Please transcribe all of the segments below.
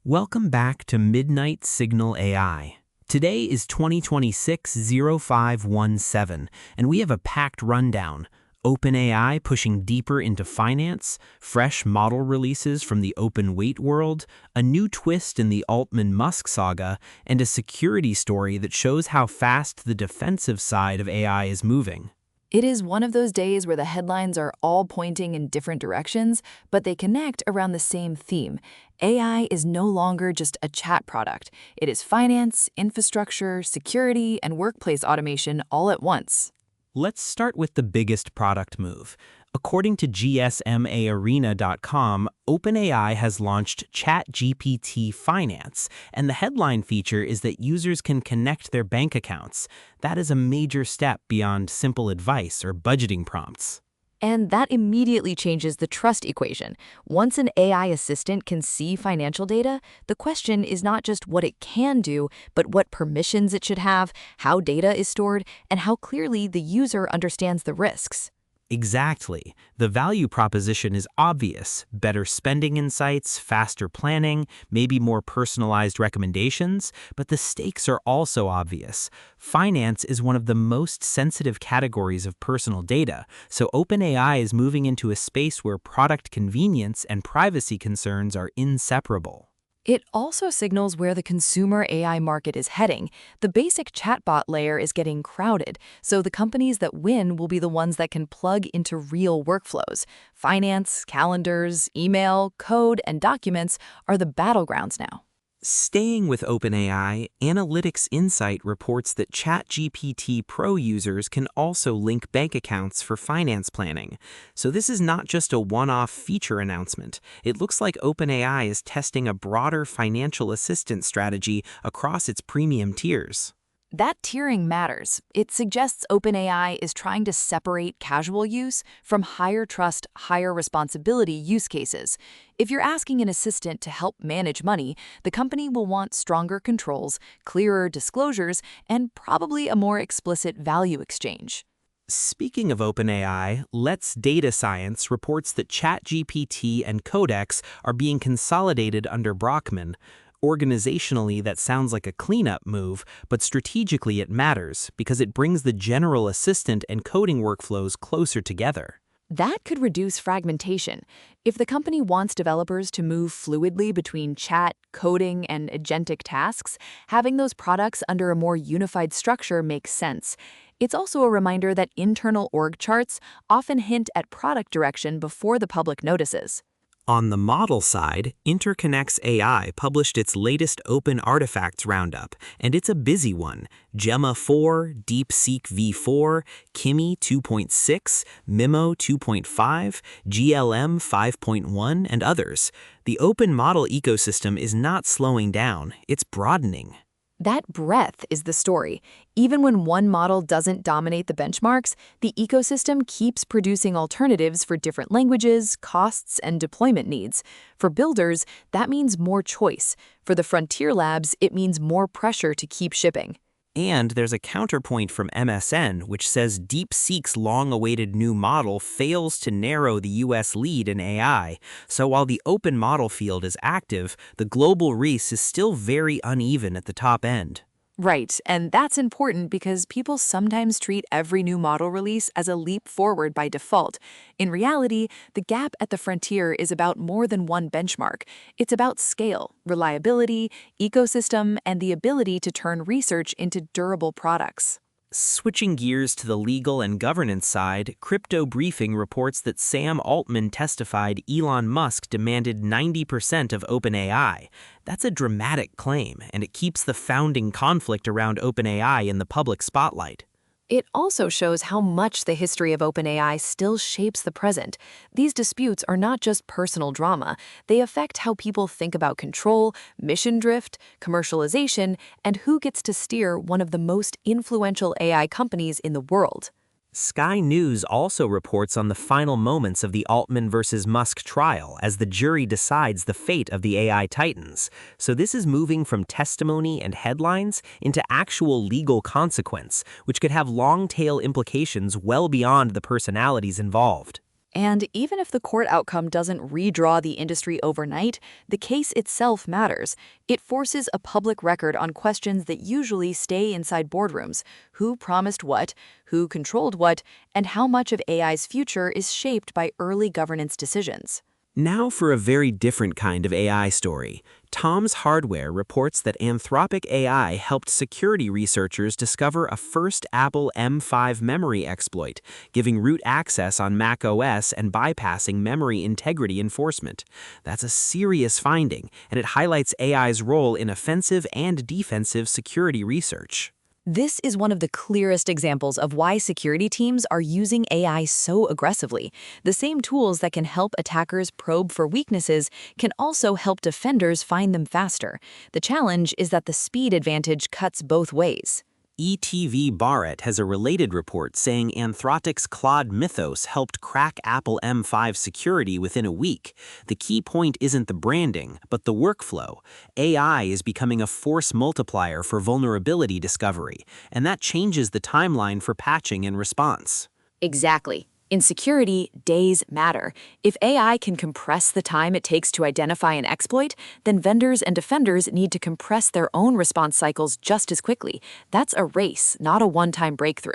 Welcome back to Midnight Signal AI. Today is 2026-0517, and we have a packed rundown. OpenAI pushing deeper into finance, fresh model releases from the open weight world, a new twist in the Altman Musk saga, and a security story that shows how fast the defensive side of AI is moving. It is one of those days where the headlines are all pointing in different directions, but they connect around the same theme. AI is no longer just a chat product. It is finance, infrastructure, security, and workplace automation all at once. Let's start with the biggest product move. According to GSMAarena.com, OpenAI has launched ChatGPT Finance, and the headline feature is that users can connect their bank accounts. That is a major step beyond simple advice or budgeting prompts. And that immediately changes the trust equation. Once an AI assistant can see financial data, the question is not just what it can do, but what permissions it should have, how data is stored, and how clearly the user understands the risks. Exactly. The value proposition is obvious: better spending insights, faster planning, maybe more personalized recommendations, but the stakes are also obvious. Finance is one of the most sensitive categories of personal data, so OpenAI is moving into a space where product convenience and privacy concerns are inseparable. It also signals where the consumer AI market is heading. The basic chatbot layer is getting crowded, so the companies that win will be the ones that can plug into real workflows. Finance, calendars, email, code, and documents are the battlegrounds now. Staying with OpenAI, Analytics Insight reports that ChatGPT Pro users can also link bank accounts for finance planning. So this is not just a one-off feature announcement. It looks like OpenAI is testing a broader financial assistant strategy across its premium tiers. That tiering matters. It suggests OpenAI is trying to separate casual use from higher trust, higher responsibility use cases. If you're asking an assistant to help manage money, the company will want stronger controls, clearer disclosures, and probably a more explicit value exchange. Speaking of OpenAI, Let's Data Science reports that ChatGPT and Codex are being consolidated under Brockman. Organizationally, that sounds like a cleanup move, but strategically it matters because it brings the general assistant and coding workflows closer together. That could reduce fragmentation. If the company wants developers to move fluidly between chat, coding, and agentic tasks, having those products under a more unified structure makes sense. It's also a reminder that internal org charts often hint at product direction before the public notices. On the model side, Interconnects AI published its latest open artifacts roundup, and it's a busy one. Gemma 4, DeepSeek V4, Kimi 2.6, MiMo 2.5, GLM 5.1, and others. The open model ecosystem is not slowing down, it's broadening. That breadth is the story. Even when one model doesn't dominate the benchmarks, the ecosystem keeps producing alternatives for different languages, costs, and deployment needs. For builders, that means more choice. For the frontier labs, it means more pressure to keep shipping. And there's a counterpoint from MSN, which says DeepSeek's long-awaited new model fails to narrow the US lead in AI. So while the open model field is active, the global race is still very uneven at the top end. Right, and that's important because people sometimes treat every new model release as a leap forward by default. In reality, the gap at the frontier is about more than one benchmark. It's about scale, reliability, ecosystem, and the ability to turn research into durable products. Switching gears to the legal and governance side, Crypto Briefing reports that Sam Altman testified Elon Musk demanded 90% of OpenAI. That's a dramatic claim, and it keeps the founding conflict around OpenAI in the public spotlight. It also shows how much the history of OpenAI still shapes the present. These disputes are not just personal drama. They affect how people think about control, mission drift, commercialization, and who gets to steer one of the most influential AI companies in the world. Sky News also reports on the final moments of the Altman versus Musk trial as the jury decides the fate of the AI titans. So this is moving from testimony and headlines into actual legal consequence, which could have long-tail implications well beyond the personalities involved. And even if the court outcome doesn't redraw the industry overnight, the case itself matters. It forces a public record on questions that usually stay inside boardrooms: who promised what, who controlled what, and how much of AI's future is shaped by early governance decisions. Now for a very different kind of AI story. Tom's Hardware reports that Anthropic AI helped security researchers discover a first Apple M5 memory exploit, giving root access on macOS and bypassing memory integrity enforcement. That's a serious finding, and it highlights AI's role in offensive and defensive security research. This is one of the clearest examples of why security teams are using AI so aggressively. The same tools that can help attackers probe for weaknesses can also help defenders find them faster. The challenge is that the speed advantage cuts both ways. ETV Bharat has a related report saying Anthropic's Claude Mythos helped crack Apple M5 security within a week. The key point isn't the branding, but the workflow. AI is becoming a force multiplier for vulnerability discovery, and that changes the timeline for patching and response. Exactly. In security, days matter. If AI can compress the time it takes to identify an exploit, then vendors and defenders need to compress their own response cycles just as quickly. That's a race, not a one-time breakthrough.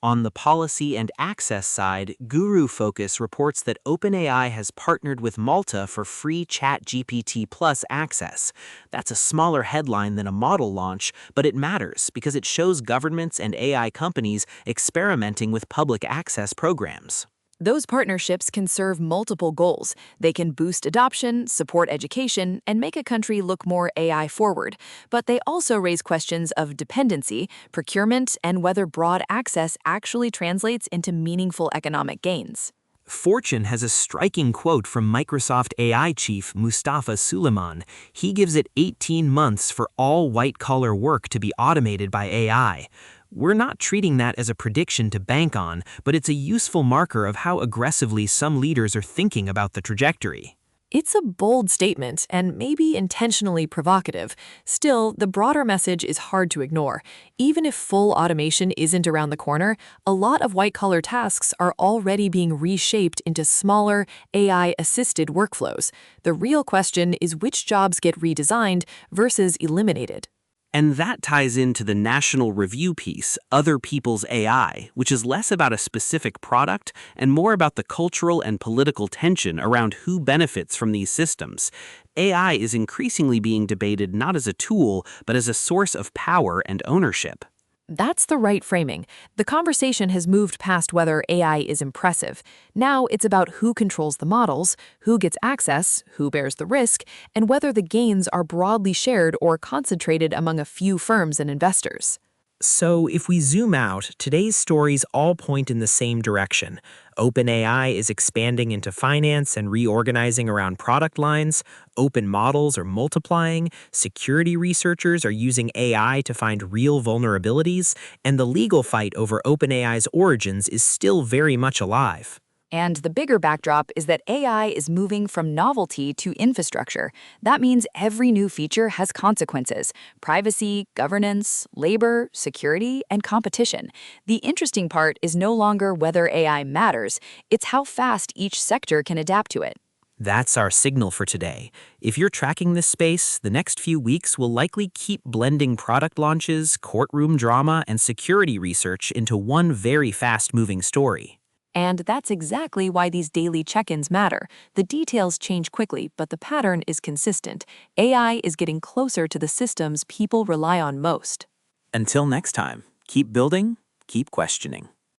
On the policy and access side, GuruFocus reports that OpenAI has partnered with Malta for free ChatGPT Plus access. That's a smaller headline than a model launch, but it matters because it shows governments and AI companies experimenting with public access programs. Those partnerships can serve multiple goals. They can boost adoption, support education, and make a country look more AI forward. But they also raise questions of dependency, procurement, and whether broad access actually translates into meaningful economic gains. Fortune has a striking quote from Microsoft AI chief Mustafa Suleyman. He gives it 18 months for all white-collar work to be automated by AI. We're not treating that as a prediction to bank on, but it's a useful marker of how aggressively some leaders are thinking about the trajectory. It's a bold statement and maybe intentionally provocative. Still, the broader message is hard to ignore. Even if full automation isn't around the corner, a lot of white-collar tasks are already being reshaped into smaller, AI-assisted workflows. The real question is which jobs get redesigned versus eliminated. And that ties into the national review piece, Other People's AI, which is less about a specific product and more about the cultural and political tension around who benefits from these systems. AI is increasingly being debated not as a tool, but as a source of power and ownership. That's the right framing. The conversation has moved past whether AI is impressive. Now it's about who controls the models, who gets access, who bears the risk, and whether the gains are broadly shared or concentrated among a few firms and investors. So if we zoom out, today's stories all point in the same direction. OpenAI is expanding into finance and reorganizing around product lines. Open models are multiplying. Security researchers are using AI to find real vulnerabilities. And the legal fight over OpenAI's origins is still very much alive. And the bigger backdrop is that AI is moving from novelty to infrastructure. That means every new feature has consequences: privacy, governance, labor, security, and competition. The interesting part is no longer whether AI matters, it's how fast each sector can adapt to it. That's our signal for today. If you're tracking this space, the next few weeks will likely keep blending product launches, courtroom drama, and security research into one very fast-moving story. And that's exactly why these daily check-ins matter. The details change quickly, but the pattern is consistent. AI is getting closer to the systems people rely on most. Until next time, keep building, keep questioning.